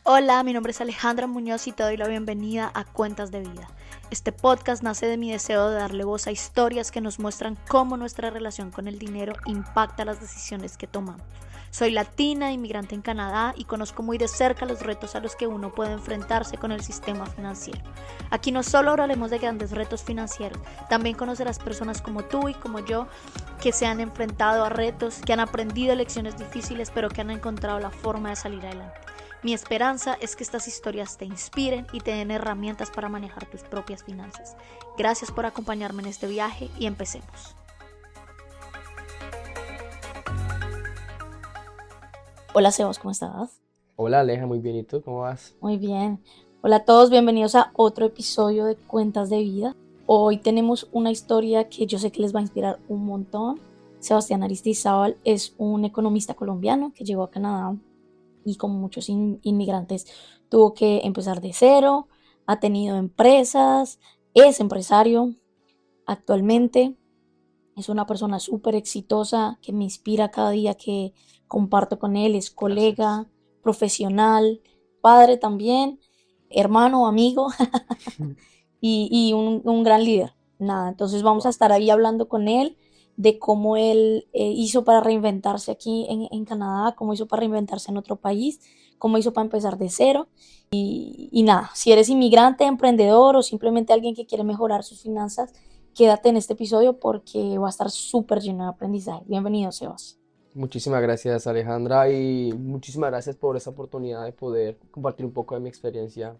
Hola, mi nombre es Alejandra Muñoz y te doy la bienvenida a Cuentas de Vida. Este podcast nace de mi deseo de darle voz a historias que nos muestran cómo nuestra relación con el dinero impacta las decisiones que tomamos. Soy latina, inmigrante en Canadá y conozco muy de cerca los retos a los que uno puede enfrentarse con el sistema financiero. Aquí no solo hablaremos de grandes retos financieros, también conocerás personas como tú y como yo que se han enfrentado a retos, que han aprendido lecciones difíciles, pero que han encontrado la forma de salir adelante. Mi esperanza es que estas historias te inspiren y te den herramientas para manejar tus propias finanzas. Gracias por acompañarme en este viaje y empecemos. Hola Sebas, ¿cómo estás? Hola Aleja, muy bien, ¿y tú cómo vas? Muy bien. Hola a todos, bienvenidos a otro episodio de Cuentas de Vida. Hoy tenemos una historia que yo sé que les va a inspirar un montón. Sebastián Aristizábal es un economista colombiano que llegó a Canadá y como muchos inmigrantes tuvo que empezar de cero, ha tenido empresas, es empresario actualmente, es una persona súper exitosa que me inspira cada día que comparto con él, es Gracias. colega, profesional, padre también, hermano, amigo y un gran líder. Nada, entonces vamos a Wow, estar ahí hablando con él de cómo él hizo para reinventarse aquí en Canadá, cómo hizo para reinventarse en otro país, cómo hizo para empezar de cero. Y nada, si eres inmigrante, emprendedor o simplemente alguien que quiere mejorar sus finanzas, quédate en este episodio porque va a estar súper lleno de aprendizaje. Bienvenido, Sebas. muchísimas gracias Alejandra y muchísimas gracias por esa oportunidad de poder compartir un poco de mi experiencia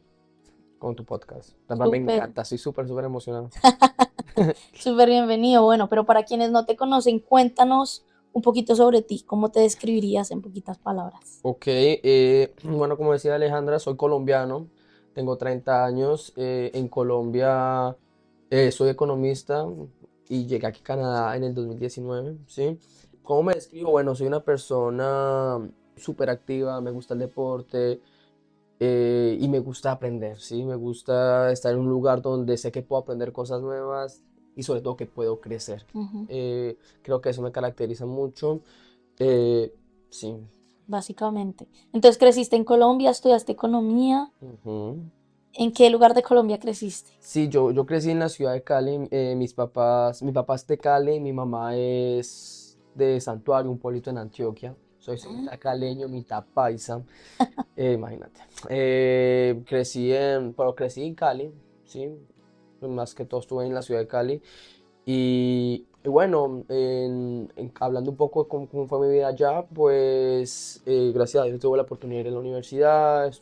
con tu podcast. También me Súper, encanta, estoy súper emocionado. súper bienvenido. Bueno, pero para quienes no te conocen, cuéntanos un poquito sobre ti. ¿Cómo te describirías en poquitas palabras? Ok, bueno, como decía Alejandra, soy colombiano, tengo 30 años, en Colombia soy economista y llegué aquí a Canadá en el 2019, ¿sí? ¿Cómo me describo? Bueno, soy una persona súper activa, me gusta el deporte, y me gusta aprender, ¿sí? Me gusta estar en un lugar donde sé que puedo aprender cosas nuevas y sobre todo que puedo crecer. Ujú. Creo que eso me caracteriza mucho. Eh, sí. Básicamente. Entonces, creciste en Colombia, estudiaste economía. Ujú. ¿En qué lugar de Colombia creciste? Sí, yo crecí en la ciudad de Cali. Mi papá es de Cali, mi mamá es de Santuario, un pueblito en Antioquia. Soy Ah, mitad caleño, mitad paisa. Imagínate. Pero crecí en Cali, ¿sí? Más que todo estuve en la ciudad de Cali. Y bueno, hablando un poco de cómo fue mi vida allá, pues gracias a Dios tuve la oportunidad de ir a la universidad,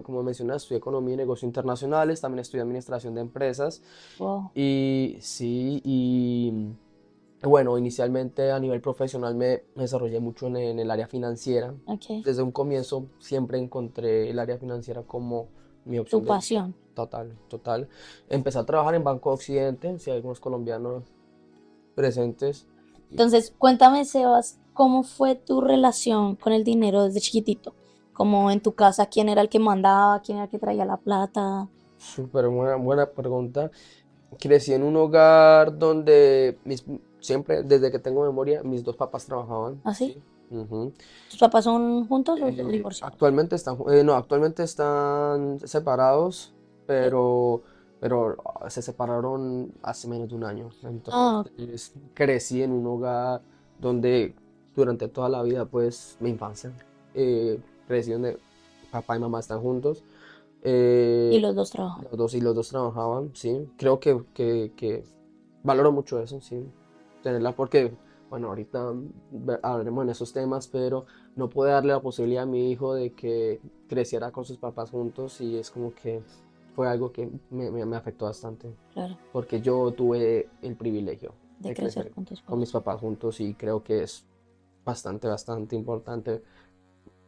como mencioné, estudié economía y negocios internacionales, también estudié administración de empresas. wow. Y sí, y bueno, inicialmente a nivel profesional me desarrollé mucho en el área financiera. Ok. Desde un comienzo siempre encontré el área financiera como mi Tu opción de vida. pasión. Total, total. Empecé a trabajar en Banco Occidente, si hay algunos colombianos presentes. Y Entonces, cuéntame, Sebas, ¿cómo fue tu relación con el dinero desde chiquitito? Como en tu casa, ¿quién era el que mandaba? ¿Quién era el que traía la plata? súper buena pregunta. Crecí en un hogar donde siempre, desde que tengo memoria, mis dos papás trabajaban, ¿Así? ¿sí? Ujú. ¿Tus papás son juntos o divorciados? Actualmente están separados, pero se separaron hace menos de un año. Ah, Entonces crecí en un hogar donde durante toda la vida, pues mi infancia, crecí donde papá y mamá están juntos. y eh, los dos trabajan. los dos trabajaban, sí. Creo que valoro mucho eso, sí. Tenerla porque, bueno, ahorita hablaremos en esos temas, pero no puede darle la posibilidad a mi hijo de que creciera con sus papás juntos y es como que fue algo que me afectó bastante, Claro, porque yo tuve el privilegio de de crecer crecer con tus con mis papás. papás juntos y creo que es bastante importante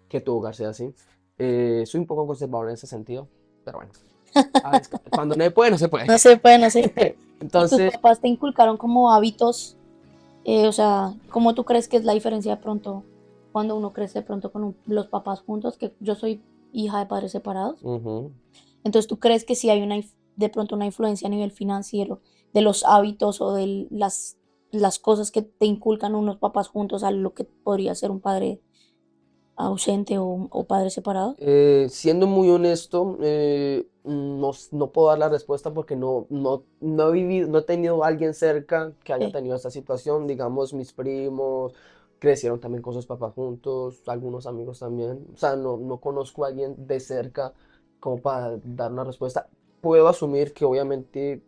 que tu hogar sea así. Soy un poco conservador en ese sentido, pero bueno, a veces cuando no se puede, no se puede. No se puede, no sé. ¿Y tus Entonces, papás te inculcaron como hábitos? O sea, ¿cómo tú crees que es la diferencia de pronto cuando uno crece de pronto con los papás juntos? Que yo soy hija de padres separados. ujú. Entonces, ¿tú crees que sí hay de pronto una influencia a nivel financiero de los hábitos o de las cosas que te inculcan unos papás juntos a lo que podría ser un padre? ausente o padre separado? Siendo muy honesto, no puedo dar la respuesta porque no he vivido, no he tenido a alguien cerca que haya Sí, tenido esta situación. Digamos, mis primos crecieron también con sus papás juntos, algunos amigos también. O sea, no conozco a alguien de cerca como para dar una respuesta. Puedo asumir que obviamente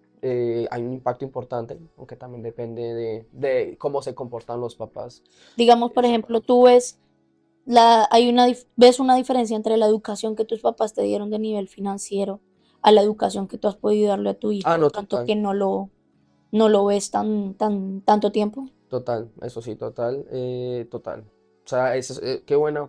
hay un impacto importante, aunque también depende de cómo se comportan los papás. digamos, por ejemplo, tú ves ves una diferencia entre la educación que tus papás te dieron de nivel financiero a la educación que tú has podido darle a tu Ah, hijo, de no, pronto total. que no lo ves tanto tiempo. Total, eso sí, total, total. O sea, qué buena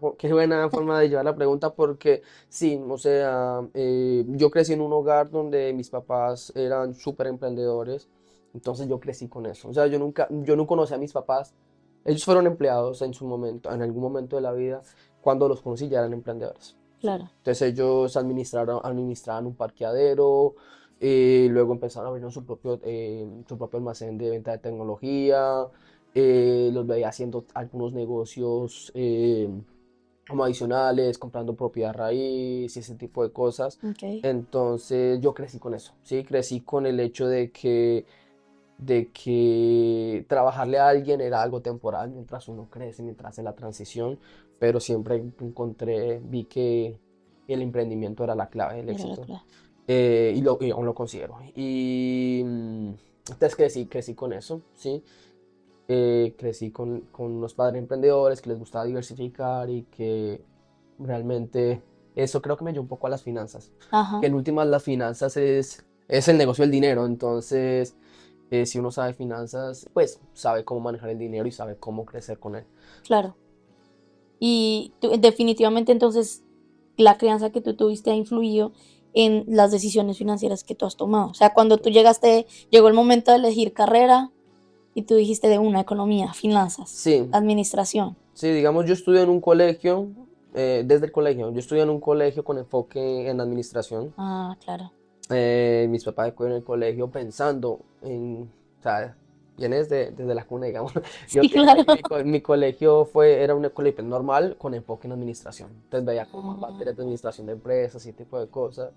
forma de llevar la pregunta porque sí, o sea, yo crecí en un hogar donde mis papás eran súper emprendedores, entonces yo crecí con eso. O sea, yo no conocí a mis papás, ellos fueron empleados en su momento, en algún momento de la vida, cuando los conocí ya eran emprendedores, ¿sí? Claro, Entonces ellos administraban un parqueadero, luego empezaron a abrir su propio almacén de venta de tecnología, los veía haciendo algunos negocios como adicionales, comprando propiedad raíz y ese tipo de cosas. ok, Entonces yo crecí con eso, ¿sí? Crecí con el hecho de que trabajarle a alguien era algo temporal mientras uno crece, mientras hace la transición, pero siempre vi que el emprendimiento era la clave del era la éxito, clave. y aún lo considero. Entonces crecí con eso, ¿sí? Crecí con unos padres emprendedores que les gustaba diversificar y que realmente eso creo que me llevó un poco a las finanzas, que Ajá, en últimas las finanzas es el negocio del dinero. Entonces si uno sabe finanzas, pues sabe cómo manejar el dinero y sabe cómo crecer con él. claro. Y definitivamente entonces la crianza que tú tuviste ha influido en las decisiones financieras que tú has tomado. O sea, cuando tú llegó el momento de elegir carrera y tú dijiste de una economía, finanzas, Sí, administración. sí, digamos, yo estudié en un colegio, desde el colegio, yo estudié en un colegio con enfoque en administración. Ah, claro. Mis papás en el colegio pensando o sea, vienes desde la cuna, digamos. Sí, claro. Mi colegio era un colegio normal con enfoque en administración. Entonces veía como más Ah, materias de administración de empresas y ese tipo de cosas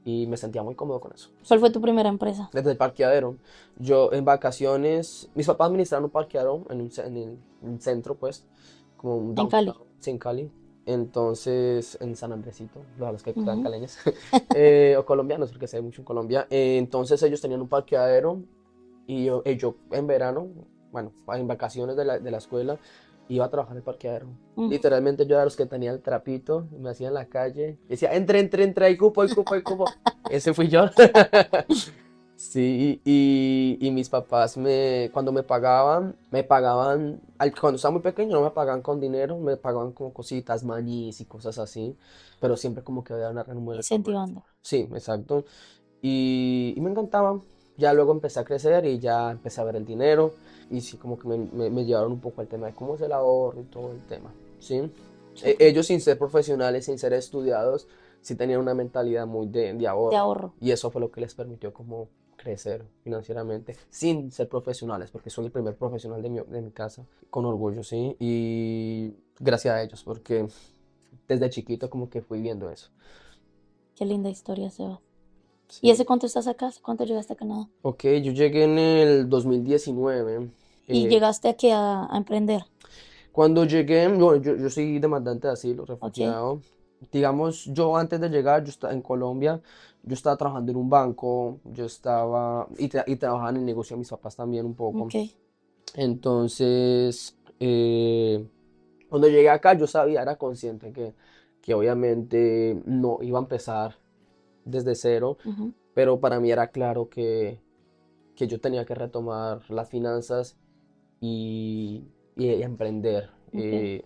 y me sentía muy cómodo con eso, ¿cuál ¿sí? fue tu primera empresa? Desde el parqueadero. Yo en vacaciones, mis papás administraron un parqueadero en un centro, pues, como un En Cali. downtown, sí, en Cali. Entonces, en San Andresito, los que sean Ujú. caleños, o colombianos, porque se ve mucho en Colombia. Entonces ellos tenían un parqueadero y yo en verano, bueno, en vacaciones de la escuela, iba a trabajar en el parqueadero. Mm. Literalmente yo era los que tenía el trapito, y me hacía en la calle, y decía, entre, hay cupo, hay cupo, hay cupo. Ese fui yo. Sí, y mis papás cuando me pagaban, cuando estaba muy pequeño no me pagaban con dinero, me pagaban como cositas, manís y cosas así, pero siempre como que había una remuneración por Incentivando. encima. Sí, exacto. Y me encantaba. Ya luego empecé a crecer y ya empecé a ver el dinero y sí como que me llevaron un poco al tema de cómo es el ahorro y todo el tema, ¿sí? Súper. Ellos sin ser profesionales, sin ser estudiados, sí tenían una mentalidad muy de De ahorro ahorro. y eso fue lo que les permitió como crecer financieramente sin ser profesionales, porque soy el primer profesional de mi casa, con orgullo, ¿sí? Y gracias a ellos, porque desde chiquito como que fui viendo eso. Qué linda historia, Sebas. ¿Y Sí. hace cuánto estás acá? ¿Hace cuánto llegaste a Canadá? Ok, yo llegué en el 2019. ¿Y eh, llegaste aquí a emprender? Cuando llegué, bueno, yo soy demandante de asilo, Ok, refugiado. Digamos, yo antes de llegar, yo estaba en Colombia, yo estaba trabajando en un banco, y trabajaba en el negocio de mis papás también un poco. ok. Entonces, cuando llegué acá, yo sabía, era consciente que obviamente no iba a empezar desde cero, Ujú, pero para mí era claro que yo tenía que retomar las finanzas y emprender ok.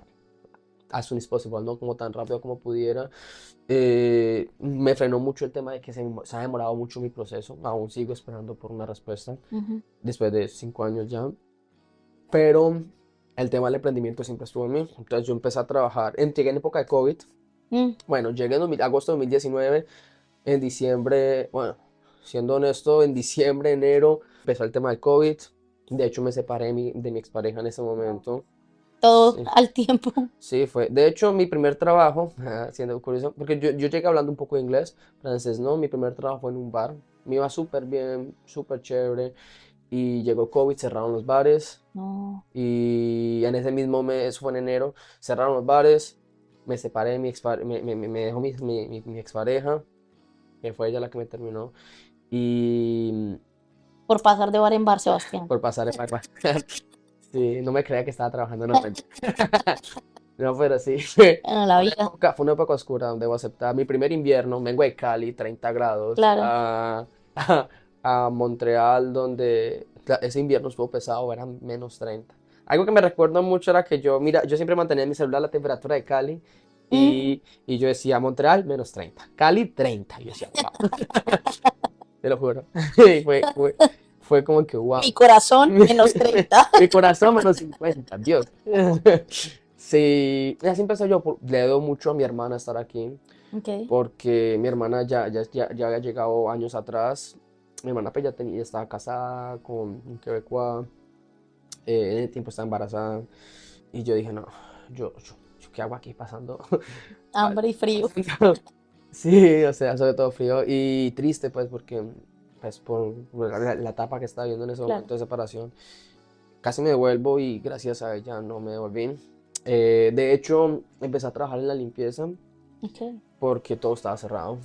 as soon as possible, ¿no? Como tan rápido como pudiera. Me frenó mucho el tema de que se ha demorado mucho mi proceso. Aún sigo esperando por una respuesta Ujú. después de 5 años ya. Pero el tema del emprendimiento siempre estuvo en mí. Entonces yo empecé a trabajar. Llegué en época de COVID. Mm, Bueno, llegué en agosto de 2019. En diciembre, bueno, siendo honesto, en diciembre, enero, empezó el tema del COVID. De hecho, me separé de mi expareja en ese momento. todo Sí, al tiempo. sí, fue. De hecho, mi primer trabajo, siendo curioso, porque yo llegué hablando un poco de inglés, francés no, mi primer trabajo fue en un bar. Me iba súper bien, súper chévere. Y llegó COVID, cerraron los bares. No, Y en ese mismo mes, fue en enero, cerraron los bares. Me separé de mi me dejó mi expareja, que fue ella la que me terminó. Y por pasar de bar en bar, Sebastián. por pasar el sí, no me creía que estaba trabajando, no, mentira. No, pero sí, En la vida, fue una época oscura, debo aceptar. Mi primer invierno, vengo de Cali, 30 grados, claro. a Montreal, donde ese invierno estuvo pesado, eran -30. Algo que me recuerdo mucho era que yo, mira, yo siempre mantenía en mi celular la temperatura de Cali Mm, y yo decía Montreal -30, Cali 30. Y yo decía, wow, te lo juro. Y fue como que mi wow. corazón, -30. Mi corazón -50, Dios. Sí, y así empecé yo. Le debo mucho a mi hermana estar aquí, Ok. porque mi hermana ya había llegado años atrás. Mi hermana pues ya estaba casada con un quebecois, en el tiempo estaba embarazada. Y yo dije, no, yo ¿qué hago aquí pasando? Hambre y frío. Sí, o sea, sobre todo frío y triste, pues, porque, pues, por la etapa que estaba viviendo en ese Claro. momento de separación. Casi me devuelvo y gracias a ella no me devolví. De hecho, empecé a trabajar en la limpieza Ok. porque todo estaba cerrado.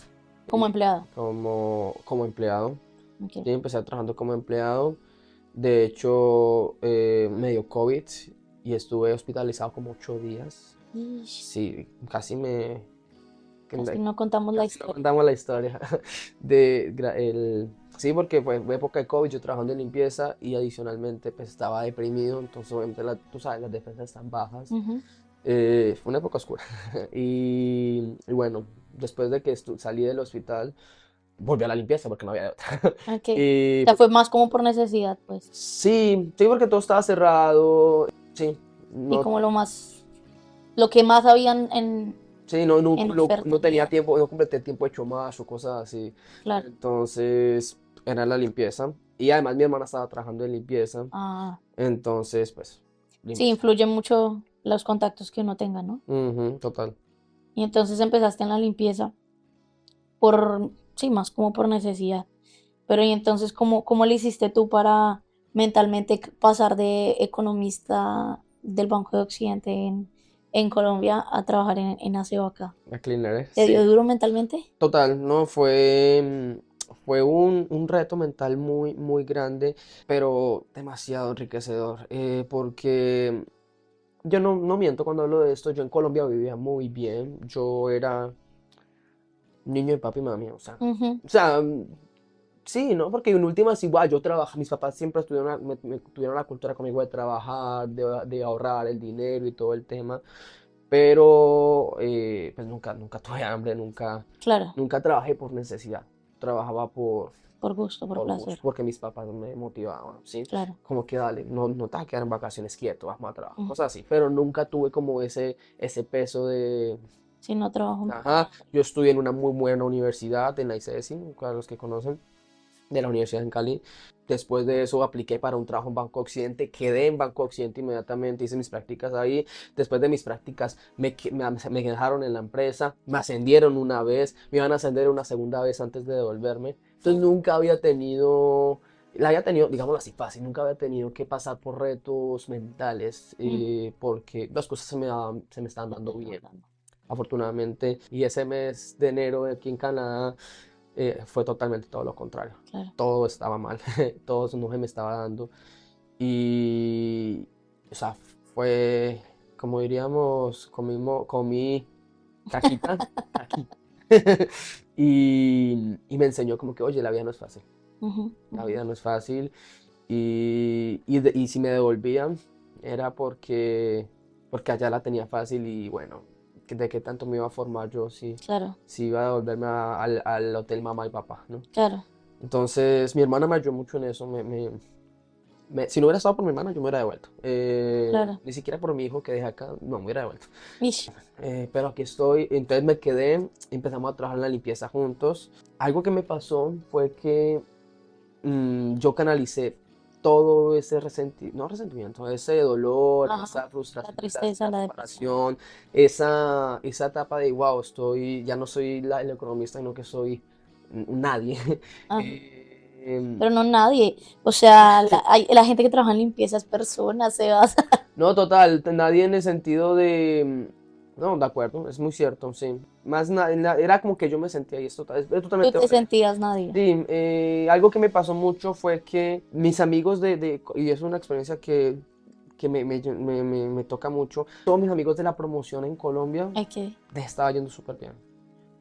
Como empleado. Como empleado. Ok. Sí, empecé trabajando como empleado. De hecho, me dio COVID y estuve hospitalizado como 8 días. Ish, Sí, casi me... casi no contamos la Casi no historia. contamos la historia sí, porque fue época de COVID, yo trabajando en limpieza y adicionalmente pues estaba deprimido, entonces obviamente tú sabes, las defensas están bajas. Ujú. Fue una época oscura. Y bueno, después de que salí del hospital, volví a la limpieza porque no había de otra. Ok. O Y sea, fue más como por necesidad, pues. sí, sí, porque todo estaba cerrado. Sí, Y no, como lo más, lo que más habían sí, no, no, en no, oferta. no tenía tiempo, no completé tiempo hecho más o cosas así. Claro. Entonces, era la limpieza. Y además mi hermana estaba trabajando en limpieza. Ah, Entonces, pues, sí, limpieza. influyen mucho los contactos que uno tenga, ¿no? Ujú, total. Y entonces empezaste en la limpieza por, sí, más como por necesidad. Pero y entonces, ¿cómo le hiciste tú para mentalmente pasar de economista del Banco de Occidente en Colombia a trabajar en aseo acá? La cleaner, ¿eh? ¿Te dio Sí. duro mentalmente? Total, no, fue un reto mental muy, muy grande, pero demasiado enriquecedor. Porque yo no miento cuando hablo de esto, yo en Colombia vivía muy bien. Yo era niño de papi y mami, o sea. Ujú, O sea, sí, ¿no? Porque en últimas igual yo trabajo, mis papás siempre me tuvieron la cultura conmigo de trabajar, de ahorrar el dinero y todo el tema, pero pues nunca tuve hambre, claro, nunca trabajé por necesidad, trabajaba por gusto, por por gusto, placer. porque mis papás me motivaban, ¿sí? Claro. Como que dale, no te vas a quedar en vacaciones quieto, vamos a trabajar, Ujú. cosas así, pero nunca tuve como ese peso de, Si no trabajo, no ajá, como. yo estudié en una muy buena universidad, en la ICESI, para los que conocen de la Universidad en Cali. Después de eso apliqué para un trabajo en Banco Occidente, quedé en Banco Occidente inmediatamente, hice mis prácticas ahí. Después de mis prácticas me dejaron en la empresa, me ascendieron una vez, me iban a ascender una segunda vez antes de devolverme. Entonces nunca había tenido, la había tenido, digámoslo así, fácil, nunca había tenido que pasar por retos mentales, Mm, porque las cosas se me estaban ya te dando estaba bien, dando. afortunadamente. Y ese mes de enero aquí en Canadá fue totalmente todo lo contrario. Claro. Todo estaba mal, todo no se me estaba dando. Y, o sea, fue, como diríamos, comí caquita, caquita. Y me enseñó como que, oye, la vida no es fácil. Ujú, La ujú. vida no es fácil. Y si me devolvían, era porque allá la tenía fácil y bueno, ¿de qué tanto me iba a formar yo Claro, si iba a devolverme al hotel mamá y papá, ¿no? claro, Entonces, mi hermana me ayudó mucho en eso. Si no hubiera estado por mi hermana, yo me hubiera devuelto. claro. Ni siquiera por mi hijo que dejé acá, no, me hubiera devuelto. Ish, Pero aquí estoy, entonces me quedé, empezamos a trabajar en la limpieza juntos. Algo que me pasó fue que yo canalicé todo ese no resentimiento, ese dolor, Ajá. esa La frustración, tristeza, esa la depresión. separación, esa etapa de, wow, ya no soy el economista, sino que soy nadie. Ajá. Eh, Pero no nadie. O sea, la gente que trabaja en limpieza es personas, se basa. no, total, nadie en el sentido de... No, de acuerdo, es muy cierto, sí. Era como que yo me sentía, y es Tú totalmente te honesto. sentías nadie. Sí, algo que me pasó mucho fue que mis amigos y es una experiencia que me toca mucho, todos mis amigos de la promoción en Colombia Hay que, les estaba yendo súper bien.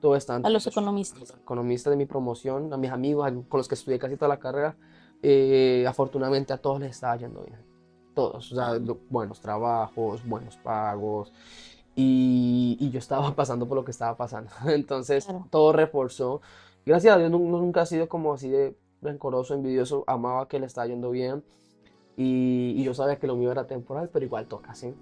Todos estaban a los teniendo a los economistas. economistas de mi promoción, a mis amigos con los que estudié casi toda la carrera, afortunadamente a todos les estaba yendo bien. Todos, o sea, Ah, buenos trabajos, buenos pagos, y yo estaba pasando por lo que estaba pasando. Entonces, claro. todo reforzó. Gracias a Dios, nunca he sido como así de rencoroso, envidioso, amaba que le estaba yendo bien, y yo sabía que lo mío era temporal, pero igual toca, ¿sí?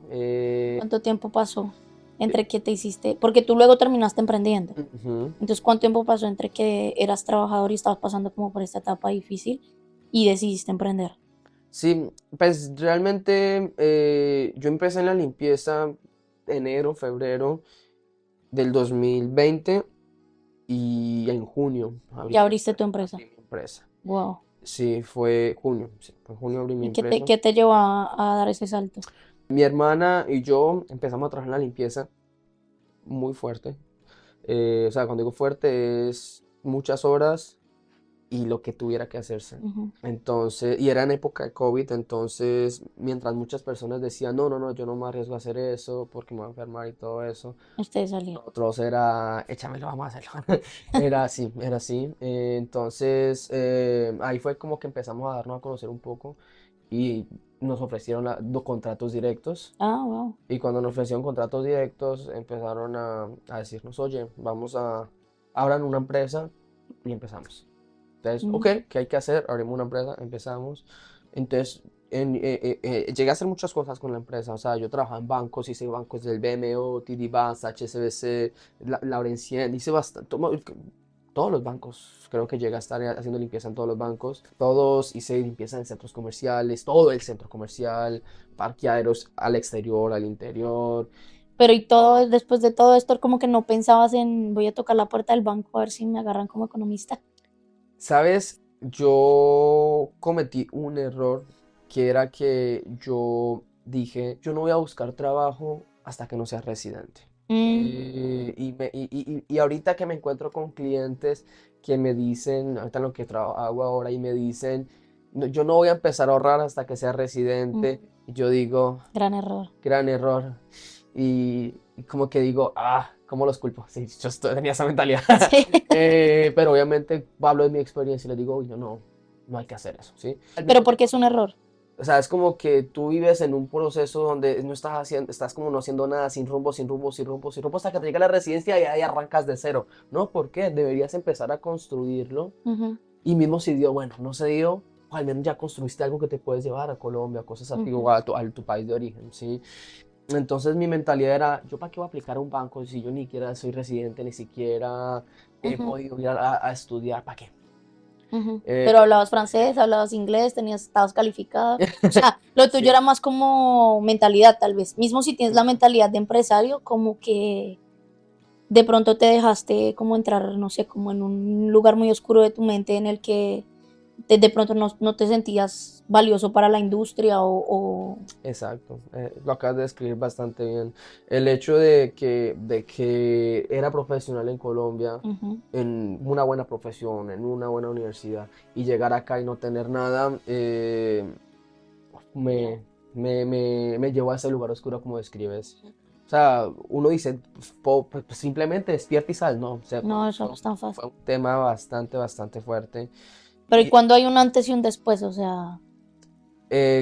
¿Cuánto tiempo pasó entre que te hiciste? Porque tú luego terminaste emprendiendo. Ujú. Entonces, ¿cuánto tiempo pasó entre que eras trabajador y estabas pasando como por esta etapa difícil y decidiste emprender? Sí, pues realmente yo empecé en la limpieza enero, febrero del 2020 y en junio Ya abriste tu empresa. abrí mi empresa. Wow. Sí, fue junio abrí mi ¿Y empresa. qué te llevó a dar ese salto? Mi hermana y yo empezamos a trabajar en la limpieza muy fuerte. O sea, cuando digo fuerte es muchas horas y lo que tuviera que hacerse. Ujú. Entonces, y era en época de COVID, entonces, mientras muchas personas decían, no, no, no, yo no me arriesgo a hacer eso porque me voy a enfermar y todo eso, Ustedes salieron. nosotros era, échamelo, vamos a hacerlo. Era así, era así. Entonces, ahí fue como que empezamos a darnos a conocer un poco y nos ofrecieron los contratos directos. Ah, wow. Y cuando nos ofrecieron contratos directos, empezaron a decirnos, oye, abran una empresa y empezamos. Entonces, ok, Mm. ¿qué hay que hacer? Abrimos una empresa, empezamos. Entonces, llegué a hacer muchas cosas con la empresa. O sea, yo trabajaba en bancos, hice bancos del BMO, TD Bank, HSBC, Laurentien, hice bastante, todos los bancos. Creo que llegué a estar haciendo limpieza en todos los bancos. Todos hice limpieza en centros comerciales, todo el centro comercial, parqueaderos al exterior, al interior. Pero y todo, después de todo esto, como que no pensabas en voy a tocar la puerta del banco a ver si me agarran como economista. ¿Sabes? Yo cometí un error que era que yo dije, yo no voy a buscar trabajo hasta que no sea residente. Mm, Y ahorita que me encuentro con clientes que me dicen, ahorita lo que hago ahora, y me dicen, "No, yo no voy a empezar a ahorrar hasta que sea mm, residente", y yo digo, gran error. gran error. Y como que digo, ¿cómo los culpo? Sí, tenía esa mentalidad. Sí. Pero obviamente hablo de mi experiencia y les digo, oye, no, no hay que hacer eso, ¿sí? Al Pero mismo porque es tiempo, un error. o sea, es como que tú vives en un proceso donde no estás haciendo, estás como no haciendo nada, sin rumbo, sin rumbo, sin rumbo, sin rumbo, hasta que te llega la residencia y ahí arrancas de cero. ¿No? ¿Por qué? Deberías empezar a construirlo. Ujú, Y mismo si dio, bueno, no se dio, o al menos ya construiste algo que te puedes llevar a Colombia, cosas así, ujú. o a tu país de origen, ¿sí? Entonces mi mentalidad era, ¿yo para qué voy a aplicar a un banco si yo ni siquiera soy residente, ni siquiera he Ujú, podido ir a estudiar? ¿Para qué? ujú. Pero Eh, hablabas francés, hablabas inglés, estabas calificada. O sea, lo tuyo sí. era más como mentalidad, tal vez. Mismo si tienes la mentalidad de empresario, como que de pronto te dejaste como entrar, no sé, como en un lugar muy oscuro de tu mente en el que de pronto no te sentías valioso para la industria Exacto, lo acabas de describir bastante bien. El hecho de que era profesional en Colombia, Ujú, en una buena profesión, en una buena universidad, y llegar acá y no tener nada, me, me llevó a ese lugar oscuro como describes. O sea, uno dice, pues, simplemente despierta y sal, ¿no? O sea, no, eso no es tan fue fácil. un tema bastante, bastante fuerte. Pero ¿y Y cuando hay un antes y un después? O sea,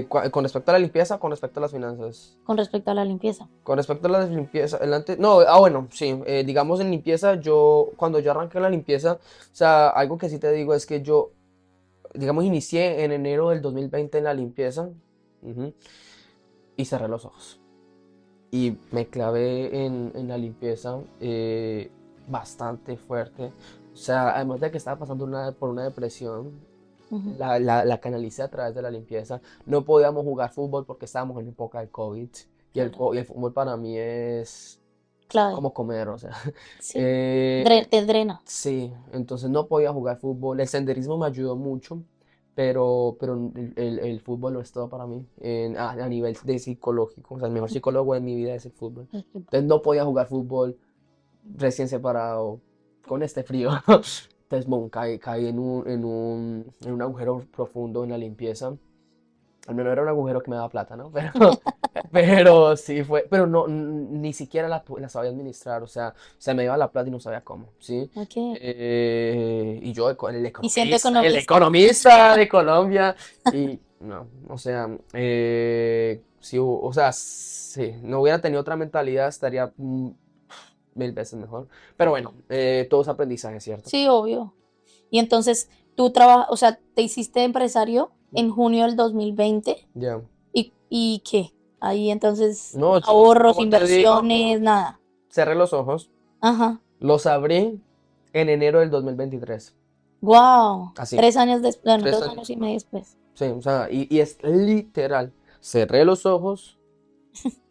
con respecto a la limpieza, con respecto a las finanzas. con respecto a la limpieza. Con respecto a la limpieza, no, bueno, sí, digamos en limpieza, cuando yo arranqué la limpieza, o sea, algo que sí te digo es que yo, digamos, inicié en enero del 2020 en la limpieza, ujú, y cerré los ojos. Y me clavé en la limpieza bastante fuerte. O sea, además de que estaba pasando por una depresión, Ujú, la canalicé a través de la limpieza. No podíamos jugar fútbol porque estábamos en época de COVID y claro, y el fútbol para mí es clave. como comer, o sea. Sí, Eh, te drena. sí, entonces no podía jugar fútbol. El senderismo me ayudó mucho, pero el fútbol no es todo para mí a nivel de psicológico. O sea, el mejor psicólogo de mi vida es el fútbol. El fútbol. Entonces no podía jugar fútbol recién separado con este frío. Entonces, boom, caí en un agujero profundo en la limpieza. Al menos era un agujero que me daba plata, ¿no? Pero sí fue, pero no, ni siquiera la sabía administrar, o sea, se me iba la plata y no sabía cómo, ¿sí? Ok. Y yo, Y siendo el economista. economista de Colombia, y no, o sea, sí, o sea, sí, no hubiera tenido otra mentalidad, estaría mil veces mejor. Pero bueno, todo es aprendizaje, ¿cierto? Sí, obvio. Y entonces tú trabajas, o sea, te hiciste empresario en junio del 2020. Ya. Y qué? Ahí entonces No, ahorros, como te digo, inversiones, nada. cerré los ojos. Ajá. Los abrí en enero del 2023. Wow. Así, 3 años después, bueno, tres dos años años y medio después. Sí, o sea, y es literal. Cerré los ojos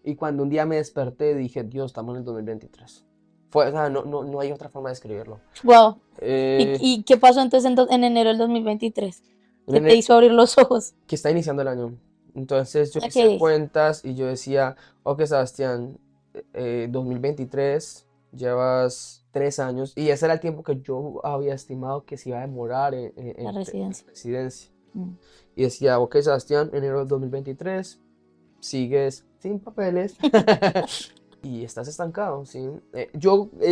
y cuando un día me desperté dije, Dios, estamos en el 2023. Fue, o sea, no hay otra forma de escribirlo. Wow. Eh, Y qué pasó entonces en enero del 2023? en ¿Qué te ene- hizo abrir los ojos? que está iniciando el año. Entonces yo hice Ok. cuentas y yo decía, ok, Sebastián, 2023, llevas 3 años. Y ese era el tiempo que yo había estimado que se iba a demorar La en residencia. residencia. Mm. Y decía, ok, Sebastián, enero del 2023, sigues sin papeles y estás estancado, ¿sí?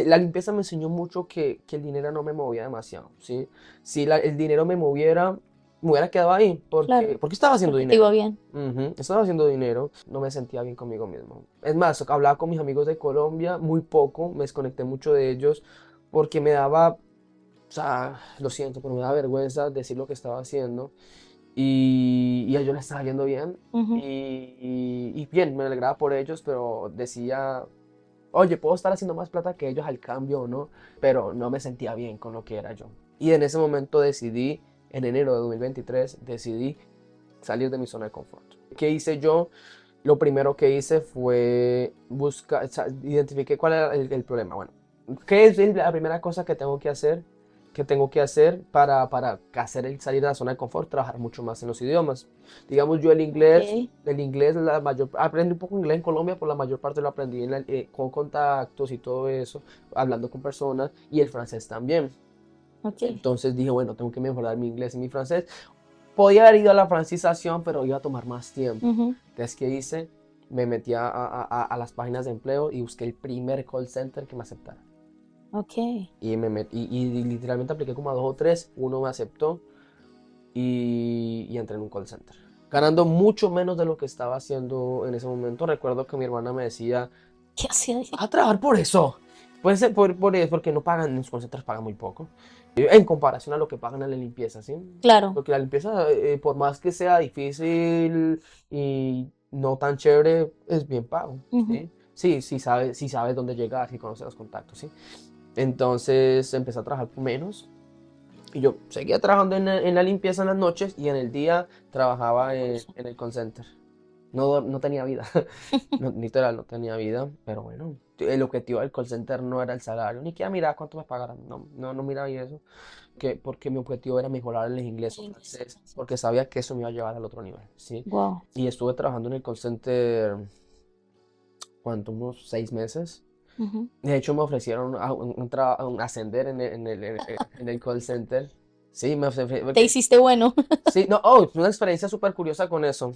La limpieza me enseñó mucho que el dinero no me movía demasiado, ¿sí? Si el dinero me moviera, me hubiera quedado ahí, Claro, porque estaba haciendo porque te iba dinero. bien. Ujú, estaba haciendo dinero, no me sentía bien conmigo mismo. Es más, hablaba con mis amigos de Colombia muy poco, me desconecté mucho de ellos porque me daba, o sea, lo siento, pero me da vergüenza decir lo que estaba haciendo y a ellos les estaba yendo bien Ujú. y bien, me alegraba por ellos, pero decía, oye, puedo estar haciendo más plata que ellos al cambio o no, pero no me sentía bien con lo que era yo. Y en ese momento decidí, en enero de 2023, decidí salir de mi zona de confort. ¿Qué hice yo? Lo primero que hice fue buscar, o sea, identifiqué cuál era el problema. Bueno, ¿qué es la primera cosa que tengo que hacer? Que tengo que hacer para hacer salir de la zona de confort, trabajar mucho más en los idiomas. Digamos, yo Ok. el inglés, aprendí un poco inglés en Colombia, por la mayor parte lo aprendí con contactos y todo eso, hablando con personas, y el francés también. Ok. Entonces dije, bueno, tengo que mejorar mi inglés y mi francés. Podía haber ido a la francización, pero iba a tomar más tiempo. Ujú. Entonces, ¿qué hice? Me metí a las páginas de empleo y busqué el primer call center que me aceptara. Ok. Y literalmente apliqué como a dos o tres, uno me aceptó y entré en un call center. Ganando mucho menos de lo que estaba haciendo en ese momento. Recuerdo que mi hermana me decía, ¿Qué hacía ahí? a trabajar por eso. Puede ser porque no pagan, en los call centers pagan muy poco. En comparación a lo que pagan en la limpieza, ¿sí? Claro. Porque la limpieza, por más que sea difícil y no tan chévere, es bien pago, Ujú. ¿sí? Sí, sí sabes dónde llegar, si conoces los contactos, ¿sí? Entonces empecé a trabajar por menos y yo seguía trabajando en la limpieza en las noches y en el día trabajaba en el call center. No tenía vida, literal no tenía vida, pero bueno, el objetivo del call center no era el salario, ni siquiera miraba cuánto me pagaran, no miraba eso, porque mi objetivo era mejorar el inglés El o inglés. francés, porque sabía que eso me iba a llevar al otro nivel, ¿sí? Wow. Y estuve trabajando en el call center, ¿cuánto? Unos 6 meses. Ujú. De hecho, me ofrecieron un ascender en el call center. Sí, me ofrecieron. Te hiciste bueno. Sí, no, una experiencia súper curiosa con eso.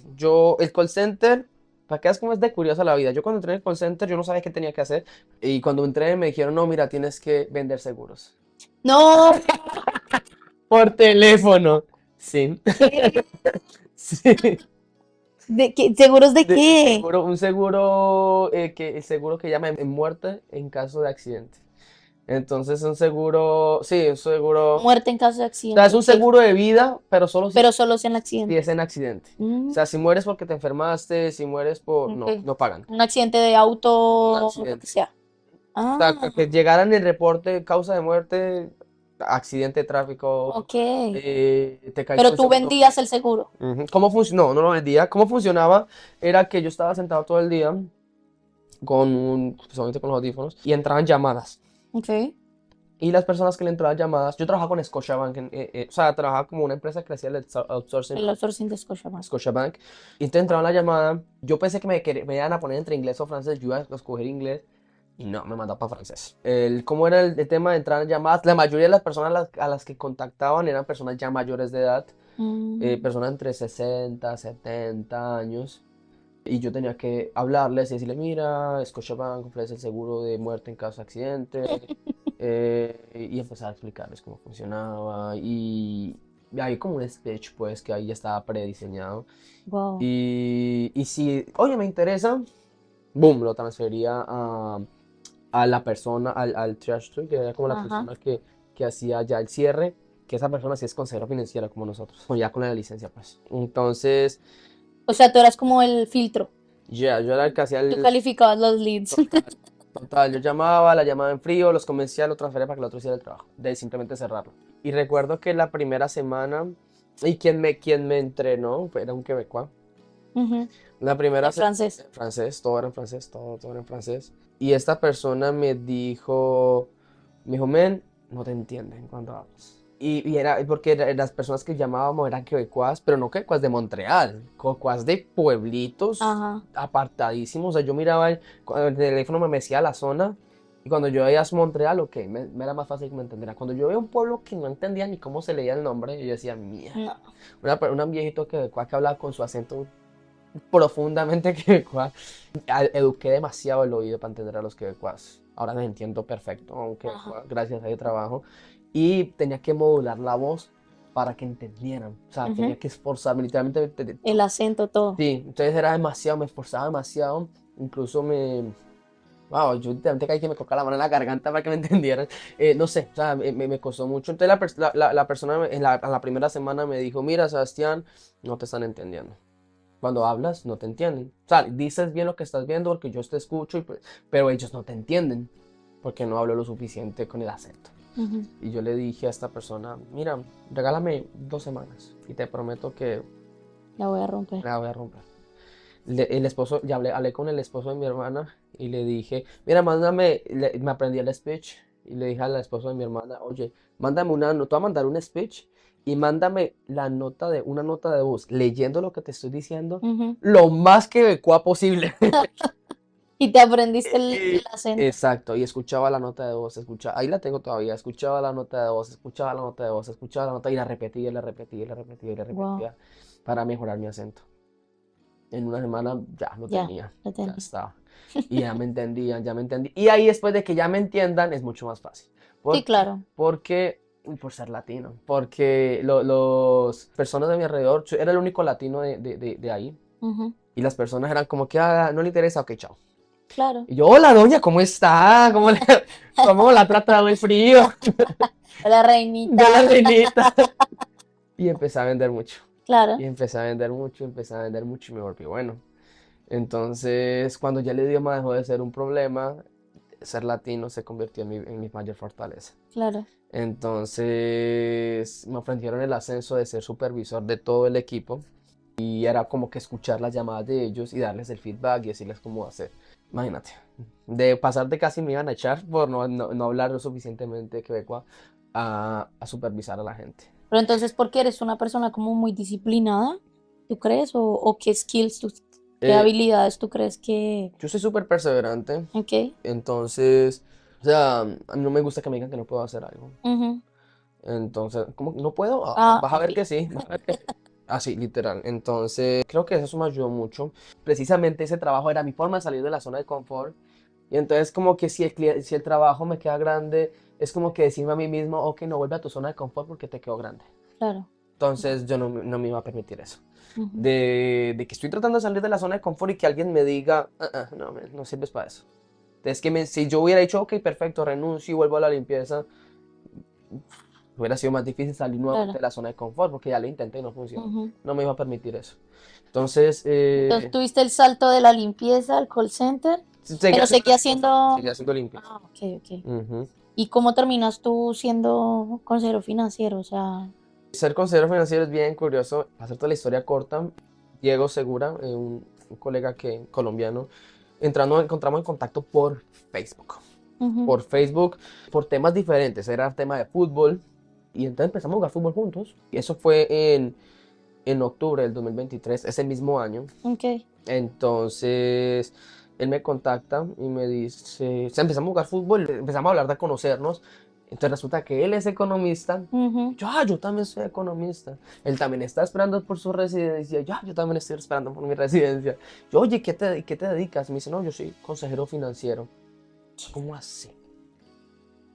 El call center, para que veas cómo es de curiosa la vida. Yo cuando entré en el call center, yo no sabía qué tenía que hacer. Y cuando entré me dijeron, no, mira, tienes que vender seguros. No. Por teléfono. Sí. ¿Qué? Sí. ¿De qué? ¿Seguros de qué? Un seguro, el seguro que llama en muerte en caso de accidente. Entonces, un seguro, sí, un seguro, o Muerte en caso de sea, es accidente, un ok. seguro de vida, pero solo Pero solo si en si accidente. es en accidente. O Mm, sea, si mueres porque te enfermaste, si mueres no, ok. no pagan. Un accidente de Un auto, lo que accidente. sea. O sea, Ah, que llegara en el reporte causa de muerte, accidente de tráfico, Ok. te caíste Pero un tú segundo vendías piso. el seguro. Ujú. ¿Cómo funcionó? No, no lo vendía. ¿Cómo funcionaba? Era que yo estaba sentado todo el día solamente con los audífonos y entraban llamadas. Ok. Y las personas que le entraban llamadas, yo trabajaba con Scotiabank, o sea, trabajaba como una empresa que hacía el outsourcing, El outsourcing de Scotiabank. Scotiabank. Y entonces entraba la llamada, yo pensé que me iban a poner entre inglés o francés, yo iba a escoger inglés y no, me mandaba para francés. ¿Cómo era el tema de entrar en llamadas? La mayoría de las personas a las que contactaban eran personas ya mayores de edad, Mm, personas entre 60, 70 años. Y yo tenía que hablarles y decirles, mira, Scotiabank ofrece el seguro de muerte en caso de accidente. Y empezar a explicarles cómo funcionaba. Y hay como un speech, pues, que ahí ya estaba prediseñado. wow. Y si, oye, me interesa, boom, lo transfería a la persona, al triage tool, que era como la Ajá. persona que hacía ya el cierre, que esa persona sí es consejera financiera como nosotros, o ya con la licencia, pues. Entonces, O sea, tú eras como el filtro. ya, yo era el que hacía Tú el calificabas los leads. total, total. Yo llamaba, la llamaba en frío, los convencía, lo transfería para que el otro hiciera el trabajo, de simplemente cerrarlo. Y recuerdo que la primera semana, y quien me entrenó era un quebecois. Ujú. La primera En francés. en francés, todo era en francés, todo era en francés. Y esta persona me dijo, men, no te entienden cuando hablas. Y era porque las personas que llamábamos eran quebecois, pero no quebecois de Montreal, quebecois de pueblitos Ajá. apartadísimos. O sea, yo miraba, cuando el teléfono me decía la zona, y cuando yo veía Montreal, ok, me era más fácil que me entendiera. Cuando yo veía un pueblo que no entendía ni cómo se leía el nombre, yo decía, mierda. No. Un viejito quebecois que hablaba con su acento profundamente quebecois. Eduqué demasiado el oído para entender a los quebecois. Ahora les entiendo perfecto, aunque Ajá. gracias a ese trabajo. Y tenía que modular la voz para que entendieran. O sea, Ujú. tenía que esforzarme, literalmente. El acento, todo. Sí, entonces era demasiado, me esforzaba demasiado. Incluso wow, yo literalmente caí que me colocaba la mano en la garganta para que me entendieran. No sé, o sea, me costó mucho. Entonces la persona en la primera semana me dijo, mira, Sebastián, no te están entendiendo. Cuando hablas, no te entienden. O sea, dices bien lo que estás viendo porque yo te escucho, pero ellos no te entienden porque no hablo lo suficiente con el acento. Ujú. Y yo le dije a esta persona, mira, regálame 2 semanas y te prometo que La voy a romper. la voy a romper. El esposo, ya hablé con el esposo de mi hermana y le dije, mira, me aprendí el speech y le dije al esposo de mi hermana, oye, mándame una nota, te voy a mandar un speech y mándame una nota de voz leyendo lo que te estoy diciendo Ujú. lo más quebecois posible. Y te aprendiste el Y- acento. Exacto, y escuchaba la nota de voz, ahí la tengo todavía, escuchaba la nota de voz, escuchaba la nota de voz, escuchaba la nota y la repetía, y la repetía, y la repetía, y la Wow. repetía para mejorar mi acento. En una semana ya lo Ya, tenía, lo ya tenía. estaba. Y ya me entendían, ya me entendí. Y ahí después de que ya me entiendan es mucho más fácil. Sí, ¿Por qué? claro. Por ser latino. Porque los personas de mi alrededor, yo era el único latino de ahí. Ujú. Y las personas eran como que, no le interesa, ok, chao. Claro. Y yo, hola doña, ¿cómo está? ¿Cómo la ha tratado el frío? La De la reinita. reinita. Y empecé a vender mucho. Y Claro. empecé a vender mucho, empecé a vender mucho y me volví bueno. Entonces, cuando ya el idioma dejó de ser un problema, ser latino se convirtió en mi mayor fortaleza. Claro. Entonces, me ofrecieron el ascenso de ser supervisor de todo el equipo y era como que escuchar las llamadas de ellos y darles el feedback y decirles cómo hacer. Imagínate, de pasar de casi me iban a echar por no hablar lo suficientemente quebecois a supervisar a la gente. Pero entonces, ¿por qué eres una persona como muy disciplinada? ¿Tú crees? ¿O qué skills, qué Eh, habilidades tú crees que... yo soy súper perseverante, Ok. entonces, o sea, a mí no me gusta que me digan que no puedo hacer algo. Ujú. Entonces, ¿cómo no puedo? Ah, Vas a ver sí. que sí, vas a ver que sí. Así, literal. Entonces, creo que eso me ayudó mucho. Precisamente ese trabajo era mi forma de salir de la zona de confort. Y entonces, como que si el trabajo me queda grande, es como que decirme a mí mismo, ok, no vuelve a tu zona de confort porque te quedó grande. Claro. Entonces, yo no me iba a permitir eso. Ujú. De que estoy tratando de salir de la zona de confort y que alguien me diga, no, no sirves para eso. Es que si yo hubiera dicho, ok, perfecto, renuncio y vuelvo a la limpieza, hubiera sido más difícil salir nuevamente Claro. de la zona de confort porque ya lo intenté y no funcionó. Ujú. No me iba a permitir eso. Entonces, Entonces, tuviste el salto de la limpieza al call center, seguía pero haciendo seguía limpieza. siendo... Seguía haciendo limpieza. Ah, ok, ok. Ujú. ¿Y cómo terminas tú siendo consejero financiero? O sea, Ser consejero financiero es bien curioso. Para hacer toda la historia corta, Diego Segura, un colega colombiano, encontramos en contacto por Facebook. ujú, Por Facebook, por temas diferentes. Era tema de fútbol. Y entonces empezamos a jugar fútbol juntos. Y eso fue en octubre del 2023, ese mismo año. ok, Entonces, él me contacta y me dice, o sea, empezamos a jugar fútbol, empezamos a hablar de conocernos. Entonces resulta que él es economista. ujú, Yo también soy economista. Él también está esperando por su residencia. Yo también estoy esperando por mi residencia. Oye, qué te dedicas? Me dice, no, yo soy consejero financiero. ¿Cómo así?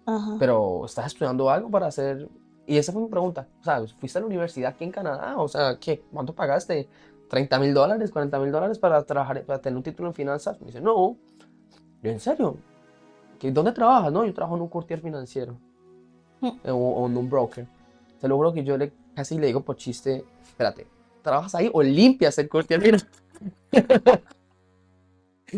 ajá. Pero, ¿estás estudiando algo para hacer? Y esa fue mi pregunta. O sea, ¿fuiste a la universidad aquí en Canadá? O sea, ¿cuánto pagaste? ¿$30,000, $40,000 para trabajar, para tener un título en finanzas? Me dice, no. Yo, ¿en serio? ¿Dónde trabajas? No, yo trabajo en un courtier financiero. Mm. O en un broker. Te lo juro que casi le digo por chiste, espérate, ¿trabajas ahí o limpias el courtier financiero?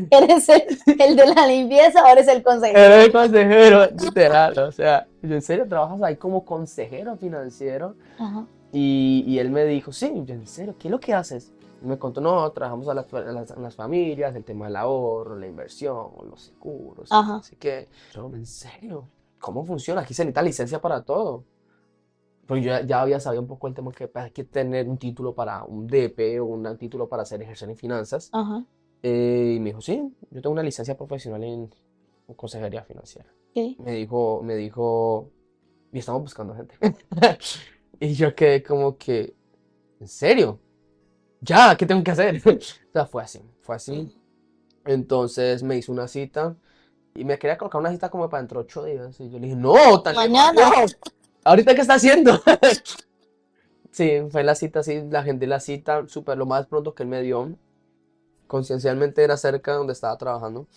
Eres el de la limpieza, ahora eres el consejero. Eres consejero, literal. O sea, yo, ¿en serio trabajas ahí como consejero financiero? Ajá, Y él me dijo, sí, yo, ¿en serio? ¿Qué es lo que haces? Y me contó, no, trabajamos en las familias, el tema del ahorro, la inversión, los seguros, ajá. así que, yo, ¿en serio? ¿Cómo funciona? Aquí se necesita licencia para todo. Porque yo ya había sabido un poco el tema que pues, hay que tener un título para un DP o un título para hacer ejercer en finanzas. Ajá, Y me dijo, sí, yo tengo una licencia profesional en consejería financiera. ok. Me dijo, y estamos buscando gente. Y yo quedé como que, ¿en serio? Ya, ¿qué tengo que hacer? O sea, fue así, fue así. Entonces me hizo una cita y me quería colocar una cita como para dentro de 8 días. Y yo le dije, no, tan lejos, Mañana. no. ¿Ahorita qué está haciendo? Sí, fue la cita, sí, la agendé la cita, súper lo más pronto que él me dio. Conciencialmente era cerca de donde estaba trabajando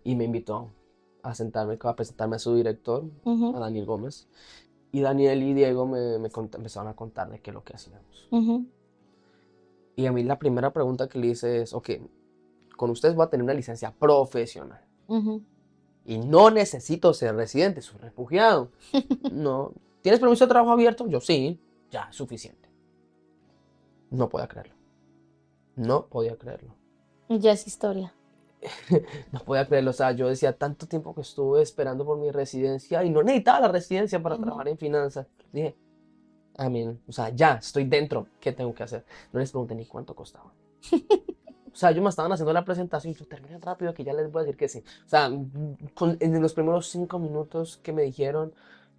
y me invitó a sentarme, a presentarme a su director, a Ujú, Daniel Gómez. Y Daniel y Diego empezaron a contar de qué es lo que hacíamos. ujú, Y a mí la primera pregunta que le hice es, ok, con ustedes voy a tener una licencia profesional. ujú. Y no necesito ser residente, soy refugiado. No. ¿Tienes permiso de trabajo abierto? Yo sí. Ya, es suficiente. No podía creerlo. No podía creerlo. Ya es historia. No podía creerlo. O sea, yo decía tanto tiempo que estuve esperando por mi residencia y no necesitaba la residencia para Ujú. trabajar en finanzas. Dije, amén. O sea, ya, estoy dentro. ¿Qué tengo que hacer? No les pregunté ni cuánto costaba. O sea, ellos me estaban haciendo la presentación y yo terminé rápido que ya les voy a decir que sí. O sea, en los primeros 5 minutos que me dijeron,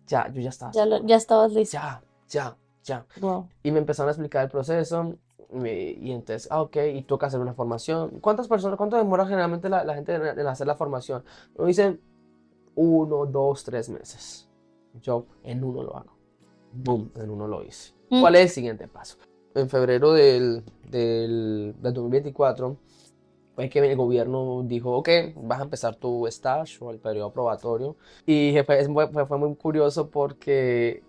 ya, yo ya estaba seguro. Ya estabas listo. Ya, ya, ya. Wow. Y me empezaron a explicar el proceso. Y entonces, ok, y toca hacer una formación. ¿Cuánto demora generalmente la gente en hacer la formación? Me dicen 1, 2, 3 meses. Yo en uno lo hago. Boom, en uno lo hice. Mm, ¿Cuál es el siguiente paso? En febrero del 2024 fue que el gobierno dijo, ok, vas a empezar tu stage o el periodo probatorio. Y fue muy curioso porque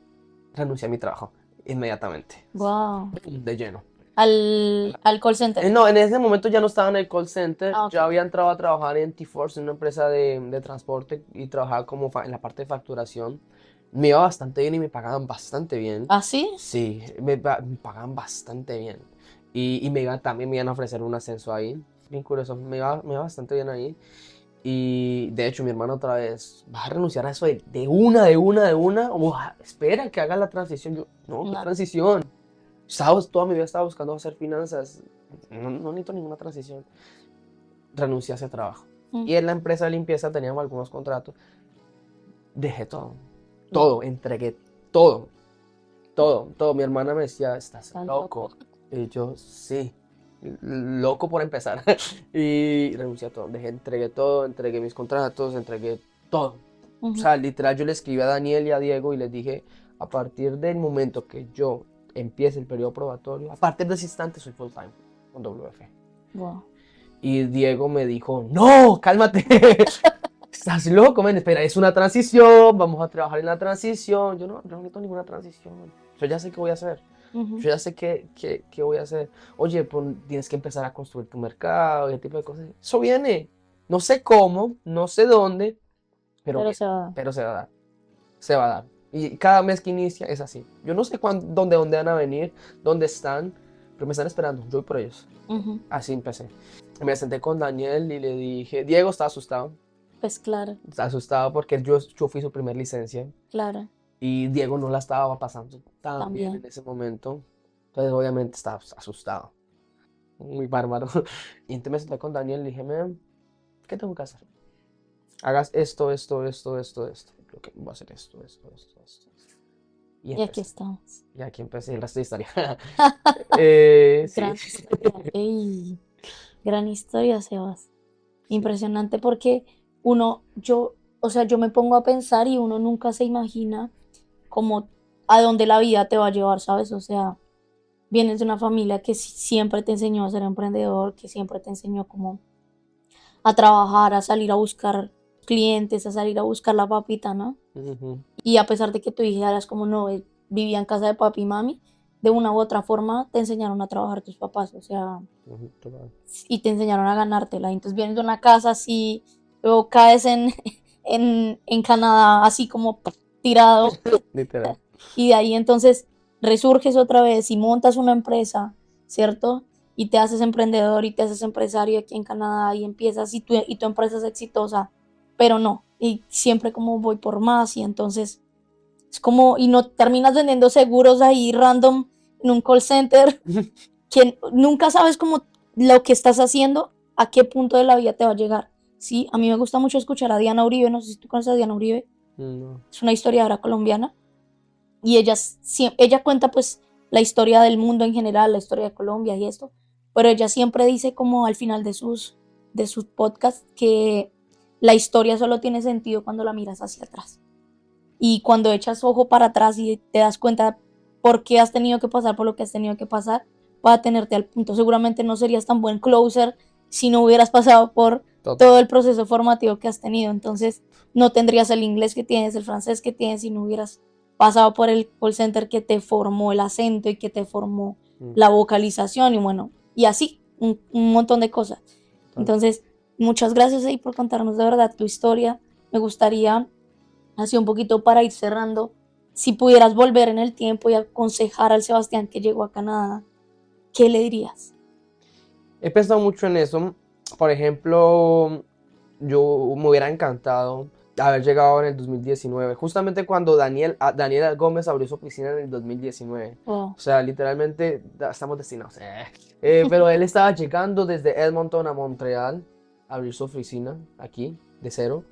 renuncié a mi trabajo inmediatamente, wow. de lleno. Al call center. No, en ese momento ya no estaba en el call center, Ah, ya ok. había entrado a trabajar en T-Force, en una empresa de transporte y trabajaba como en la parte de facturación. Me iba bastante bien y me pagaban bastante bien. ¿Ah, sí? Sí, me pagaban bastante bien. Y también me iban a ofrecer un ascenso ahí. Bien curioso, me iba bastante bien ahí. Y de hecho, mi hermano otra vez, ¿vas a renunciar a eso de una? Espera que haga la transición. Yo, no, ¿qué No. transición? Toda mi vida estaba buscando hacer finanzas. No necesito ninguna transición. Renuncié a ese trabajo. Mm, Y en la empresa de limpieza teníamos algunos contratos. Dejé todo. wow. Todo, entregué todo. Todo. Mi hermana me decía, estás Tan loco. loco. Y yo, sí. Loco por empezar. Y renuncié a todo. Entregué todo, entregué mis contratos, entregué todo. O Ujú. sea, literal, yo le escribí a Daniel y a Diego y les dije, a partir del momento que yo empiece el periodo probatorio, a partir de ese instante soy full time con WF. Wow. Y Diego me dijo, no, cálmate. Estás loco, men, espera, es una transición, vamos a trabajar en la transición. Yo no necesito ninguna transición. Yo ya sé qué voy a hacer. Ujú. Yo ya sé qué voy a hacer. Oye, pues tienes que empezar a construir tu mercado, ese tipo de cosas. Eso viene. No sé cómo, no sé dónde, pero Pero viene. se va a dar. Pero se va a dar. se va a dar. Y cada mes que inicia es así. Yo no sé dónde van a venir, dónde están, pero me están esperando. Yo voy por ellos. Ujú. Así empecé. Me senté con Daniel y le dije, Diego está asustado. Pues claro, Está asustado porque yo fui su primer licencia claro, y Diego no la estaba pasando tan bien también. en ese momento. Entonces obviamente estaba asustado. Muy bárbaro. Y entonces me senté con Daniel y le dije, "Man, ¿qué tengo que hacer? Hagas esto, esto, esto, esto, esto. Lo que voy a hacer esto. Y Y aquí empecé. estamos. Y aquí empecé el resto de historia. Sí. Gran historia. Ey, gran historia, Sebas. Sí. Impresionante porque o sea, yo me pongo a pensar y uno nunca se imagina como a dónde la vida te va a llevar, ¿sabes? O sea, vienes de una familia que siempre te enseñó a ser emprendedor, que siempre te enseñó como a trabajar, a salir a buscar clientes, a salir a buscar la papita, ¿no? Ujú, Y a pesar de que tu hija eras como no, vivía en casa de papi y mami, de una u otra forma te enseñaron a trabajar tus papás, o sea, ujú, total. y te enseñaron a ganártela. Entonces vienes de una casa así, luego caes en Canadá así como tirado, Literal. y de ahí entonces resurges otra vez y montas una empresa, ¿cierto? Y te haces emprendedor y te haces empresario aquí en Canadá y empiezas y tu empresa es exitosa, pero no, y siempre como voy por más y entonces es como, y no terminas vendiendo seguros ahí random en un call center, que nunca sabes cómo lo que estás haciendo, a qué punto de la vida te va a llegar. Sí, a mí me gusta mucho escuchar a Diana Uribe, no sé si tú conoces a Diana Uribe, No. es una historiadora colombiana y ella cuenta pues la historia del mundo en general, la historia de Colombia y esto, pero ella siempre dice como al final de sus podcasts que la historia solo tiene sentido cuando la miras hacia atrás. Y cuando echas ojo para atrás y te das cuenta por qué has tenido que pasar por lo que has tenido que pasar, para tenerte al punto. Seguramente no serías tan buen closer si no hubieras pasado por todo Total. el proceso formativo que has tenido. Entonces, no tendrías el inglés que tienes, el francés que tienes, si no hubieras pasado por el call center que te formó el acento y que te formó Mm, la vocalización y bueno, y así, un montón de cosas. total. Entonces, muchas gracias ahí por contarnos de verdad tu historia. Me gustaría así un poquito para ir cerrando, si pudieras volver en el tiempo y aconsejar al Sebastián que llegó a Canadá, ¿qué le dirías? He pensado mucho en eso. Por ejemplo, yo me hubiera encantado haber llegado en el 2019, justamente cuando Daniel Gómez abrió su oficina en el 2019. Oh, O sea, literalmente estamos destinados. Pero él estaba llegando desde Edmonton a Montreal a abrir su oficina aquí, de cero.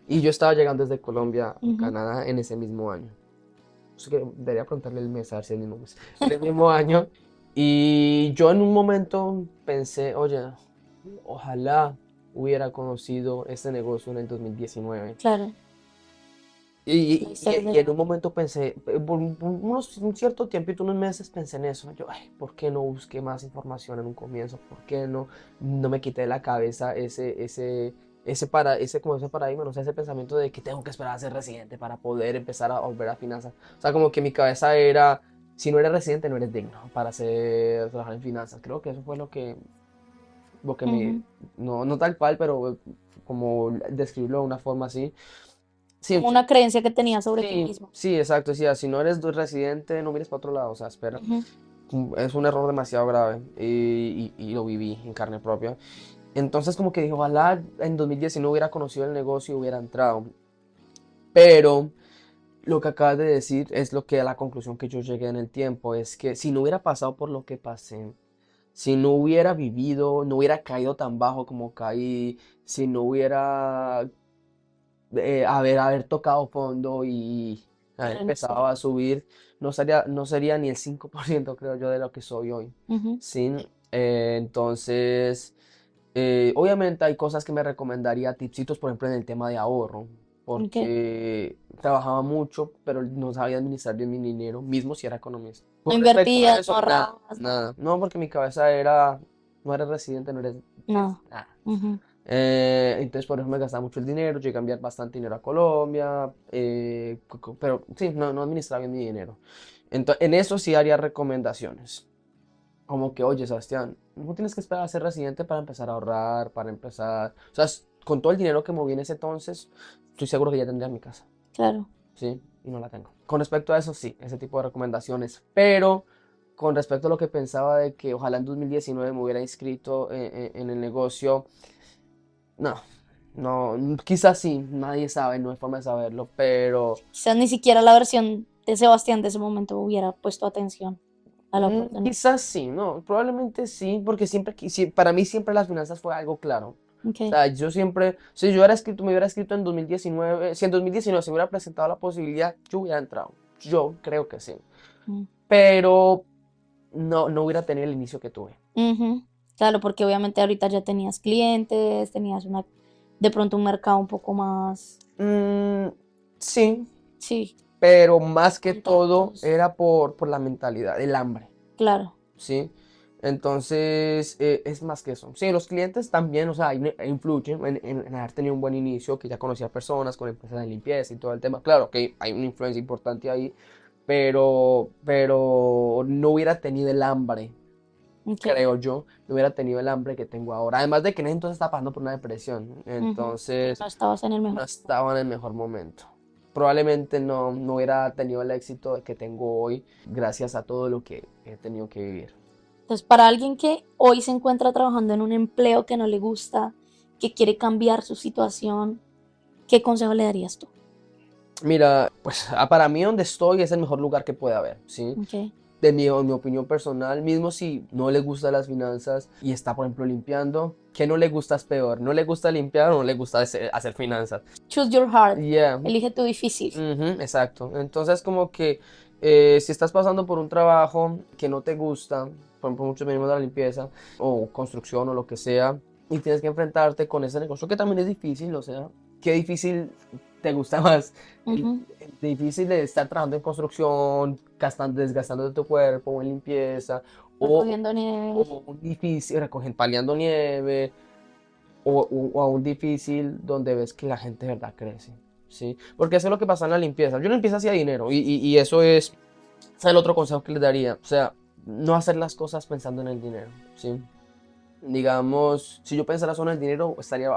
Y yo estaba llegando desde Colombia a ujú. Canadá en ese mismo año. Así que debería preguntarle el mes, a ver si es el mismo mes. En el mismo año. Y yo en un momento pensé, oye, ojalá hubiera conocido este negocio en el 2019. Claro, la Y, historia y- y sería en un momento pensé, un cierto tiempito, unos meses pensé en eso. Yo, ay, ¿por qué no busqué más información en un comienzo? ¿Por qué no me quité de la cabeza ese paradigma, no sé, ese pensamiento de que tengo que esperar a ser residente para poder empezar a volver a finanzas? O sea, como que mi cabeza era, si no eres residente, no eres digno para trabajar en finanzas. Creo que eso fue lo que ujú, no tal cual, pero como describirlo de una forma así. Sí, como una creencia que tenías sobre ti sí, mismo. sí, exacto. Decía, si no eres residente, no mires para otro lado. O sea, espera. Ujú. Es un error demasiado grave y lo viví en carne propia. Entonces, como que dije, ojalá en 2019 hubiera conocido el negocio y hubiera entrado. Pero lo que acabas de decir es lo que a la conclusión que yo llegué en el tiempo. Es que si no hubiera pasado por lo que pasé, si no hubiera vivido, no hubiera caído tan bajo como caí, si no hubiera haber tocado fondo y haber Renunciar. empezado a subir, no sería ni el 5% creo yo de lo que soy hoy. Ujú. ¿Sí? Entonces, obviamente hay cosas que me recomendaría, tipsitos, por ejemplo, en el tema de ahorro, Ok. porque trabajaba mucho, pero no sabía administrar bien mi dinero, mismo si era economista. No Con respecto a invertías, no eso, nada, ahorrabas, no. nada. No, porque mi cabeza era, no eres residente, no eres No. nada. Ujú. Entonces, por eso me gastaba mucho el dinero, llegué a enviar bastante dinero a Colombia, pero sí, no administraba bien mi dinero. Entonces, en eso sí haría recomendaciones. Como que, oye, Sebastián, no tienes que esperar a ser residente para empezar a ahorrar, para empezar. O sea, con todo el dinero que moví en ese entonces, estoy seguro que ya tendría mi casa. Claro. ¿Sí? y no la tengo. Con respecto a eso, sí, ese tipo de recomendaciones, pero con respecto a lo que pensaba de que ojalá en 2019 me hubiera inscrito en el negocio, no, no, quizás sí, nadie sabe, no hay forma de saberlo, pero Quizás ni siquiera la versión de Sebastián de ese momento hubiera puesto atención a la oportunidad. quizás sí, no, probablemente sí, porque siempre, para mí siempre las finanzas fue algo claro. O Okay. sea, yo siempre, si yo hubiera escrito, me hubiera escrito en 2019, si en 2019 se me hubiera presentado la posibilidad, yo hubiera entrado. Yo creo que sí. Mm. Pero no hubiera tenido el inicio que tuve. Ujú. Claro, porque obviamente ahorita ya tenías clientes, tenías de pronto un mercado un poco más, Mm, sí, sí, pero más que todo contactos. era por la mentalidad, el hambre, Claro. ¿sí? Entonces, es más que eso. Sí, los clientes también, o sea, influyen en haber tenido un buen inicio, que ya conocía personas con empresas de limpieza y todo el tema. Claro que hay una influencia importante ahí, pero no hubiera tenido el hambre, Okay. creo yo, no hubiera tenido el hambre que tengo ahora. Además de que en ese entonces estaba pasando por una depresión, Ujú. Sí, entonces no estabas en el no mejor. estaba en el mejor momento. Probablemente no hubiera tenido el éxito que tengo hoy gracias a todo lo que he tenido que vivir. Entonces, para alguien que hoy se encuentra trabajando en un empleo que no le gusta, que quiere cambiar su situación, ¿qué consejo le darías tú? Mira, pues para mí donde estoy es el mejor lugar que puede haber, ¿sí? Okay. En mi opinión personal, mismo si no le gustan las finanzas y está, por ejemplo, limpiando, ¿qué no le gusta es peor? ¿No le gusta limpiar o no le gusta hacer finanzas? Choose your heart. Yeah, Elige tu difícil. ujú, exacto. Entonces, como que si estás pasando por un trabajo que no te gusta, por ejemplo, muchos venimos de la limpieza o construcción o lo que sea, y tienes que enfrentarte con ese negocio que también es difícil, o sea, ¿qué difícil te gusta más? Ujú. El difícil de estar trabajando en construcción, desgastando tu cuerpo o en limpieza, o, Recogiendo nieve. o un difícil, recogiendo, paliando nieve, o a un difícil donde ves que la gente de verdad crece, ¿sí? Porque eso es lo que pasa en la limpieza. Yo en la limpieza hacía dinero y eso es el otro consejo que les daría. O sea, no hacer las cosas pensando en el dinero, ¿sí? Digamos, si yo pensara solo en el dinero, estaría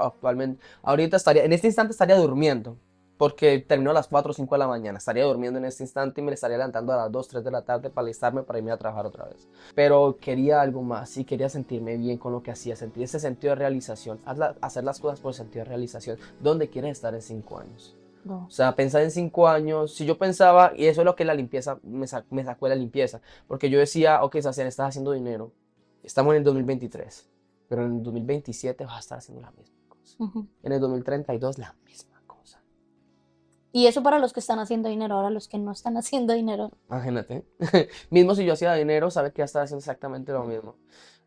ahorita estaría, en este instante estaría durmiendo, porque termino a las 4 o 5 de la mañana, estaría durmiendo en este instante y me estaría levantando a las 2 3 de la tarde para alistarme para irme a trabajar otra vez. Pero quería algo más y quería sentirme bien con lo que hacía, sentir ese sentido de realización, hacer las cosas por el sentido de realización. ¿Dónde quieres estar en 5 años? No. O sea, pensar en 5 años, si yo pensaba, y eso es lo que la limpieza, me sacó de la limpieza, porque yo decía, ok, Sebastián, estás haciendo dinero, estamos en el 2023, pero en el 2027 vas a estar haciendo la misma cosa, Ujú. en el 2032 la misma cosa. Y eso para los que están haciendo dinero, ahora los que no están haciendo dinero. Imagínate, mismo si yo hacía dinero, sabes que ya estaba haciendo exactamente lo mismo.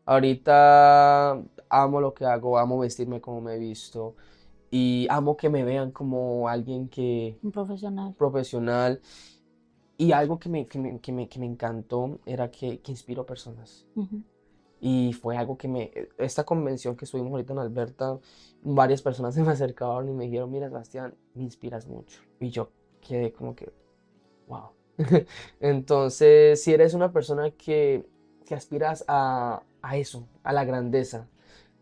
Ahorita amo lo que hago, amo vestirme como me he visto y amo que me vean como alguien que Un profesional. profesional. Y algo que me encantó era que inspiró personas. Ujú. Y fue algo esta convención que estuvimos ahorita en Alberta, varias personas se me acercaron y me dijeron, mira, Sebastián, me inspiras mucho. Y yo quedé como que, wow. Entonces, si eres una persona que aspiras a eso, a la grandeza,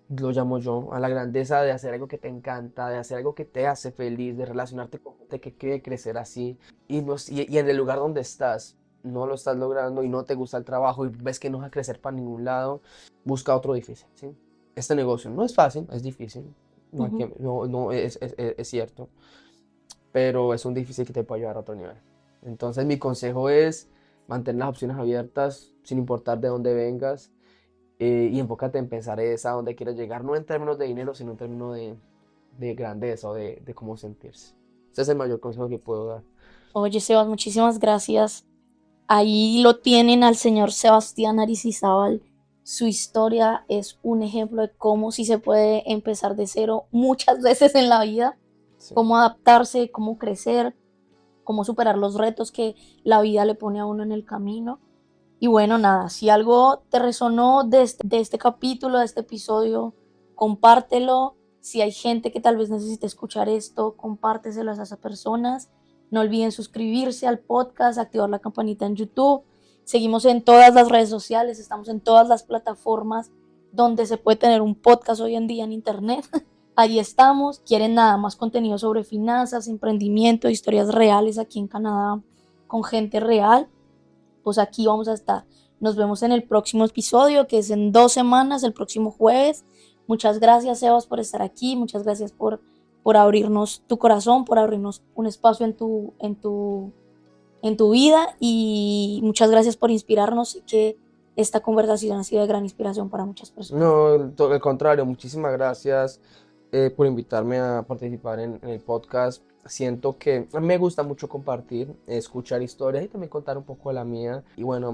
lo llamo yo, a la grandeza de hacer algo que te encanta, de hacer algo que te hace feliz, de relacionarte con gente que quiere crecer así, y en el lugar donde estás no lo estás logrando y no te gusta el trabajo y ves que no vas a crecer para ningún lado, busca otro difícil, ¿sí? Este negocio no es fácil, es difícil, no, Ujú. no es cierto, pero es un difícil que te puede llevar a otro nivel. Entonces mi consejo es mantener las opciones abiertas sin importar de dónde vengas, y enfócate en pensar a dónde quieres llegar, no en términos de dinero, sino en términos de grandeza o de cómo sentirse. Ese es el mayor consejo que puedo dar. Oye, Sebas, muchísimas gracias. Ahí lo tienen al señor Sebastián Aristizábal. Su historia es un ejemplo de cómo sí se puede empezar de cero muchas veces en la vida, Sí. cómo adaptarse, cómo crecer, cómo superar los retos que la vida le pone a uno en el camino. Y bueno, nada, si algo te resonó de este capítulo, de este episodio, compártelo. Si hay gente que tal vez necesite escuchar esto, compárteselo a esas personas. No olviden suscribirse al podcast, activar la campanita en YouTube. Seguimos en todas las redes sociales, estamos en todas las plataformas donde se puede tener un podcast hoy en día en internet. ahí estamos. ¿Quieren nada más contenido sobre finanzas, emprendimiento, historias reales aquí en Canadá con gente real? Pues aquí vamos a estar. Nos vemos en el próximo episodio, que es en 2 semanas, el próximo jueves. Muchas gracias, Sebas, por estar aquí. Muchas gracias por abrirnos tu corazón, por abrirnos un espacio en tu vida. Y muchas gracias por inspirarnos y que esta conversación ha sido de gran inspiración para muchas personas. No, al contrario, muchísimas gracias por invitarme a participar en el podcast. Siento que me gusta mucho compartir, escuchar historias y también contar un poco de la mía. Y bueno,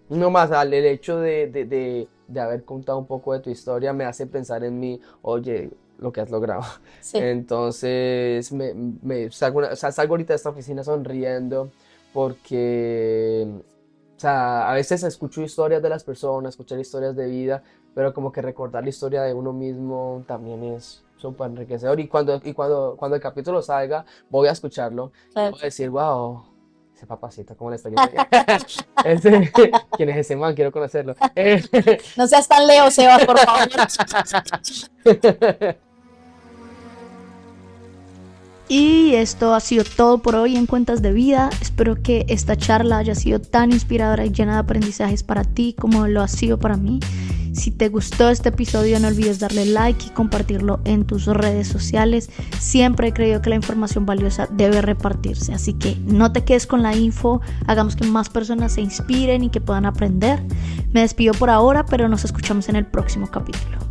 no más, el hecho de haber contado un poco de tu historia me hace pensar en mí, oye, lo que has logrado. Sí. Entonces, salgo ahorita de esta oficina sonriendo porque, o sea, a veces escucho historias de las personas, escuchar historias de vida, pero como que recordar la historia de uno mismo también es súper enriquecedor. Y cuando el capítulo salga, voy a escucharlo y Claro. voy a decir, wow, ese papacito, ¿cómo le está yendo? ¿Quién es ese man? Quiero conocerlo. No seas tan Leo, Sebas, por favor. Y esto ha sido todo por hoy en Cuentas de Vida. Espero que esta charla haya sido tan inspiradora y llena de aprendizajes para ti como lo ha sido para mí. Si te gustó este episodio, no olvides darle like y compartirlo en tus redes sociales. Siempre he creído que la información valiosa debe repartirse, así que no te quedes con la info, hagamos que más personas se inspiren y que puedan aprender. Me despido por ahora, pero nos escuchamos en el próximo capítulo.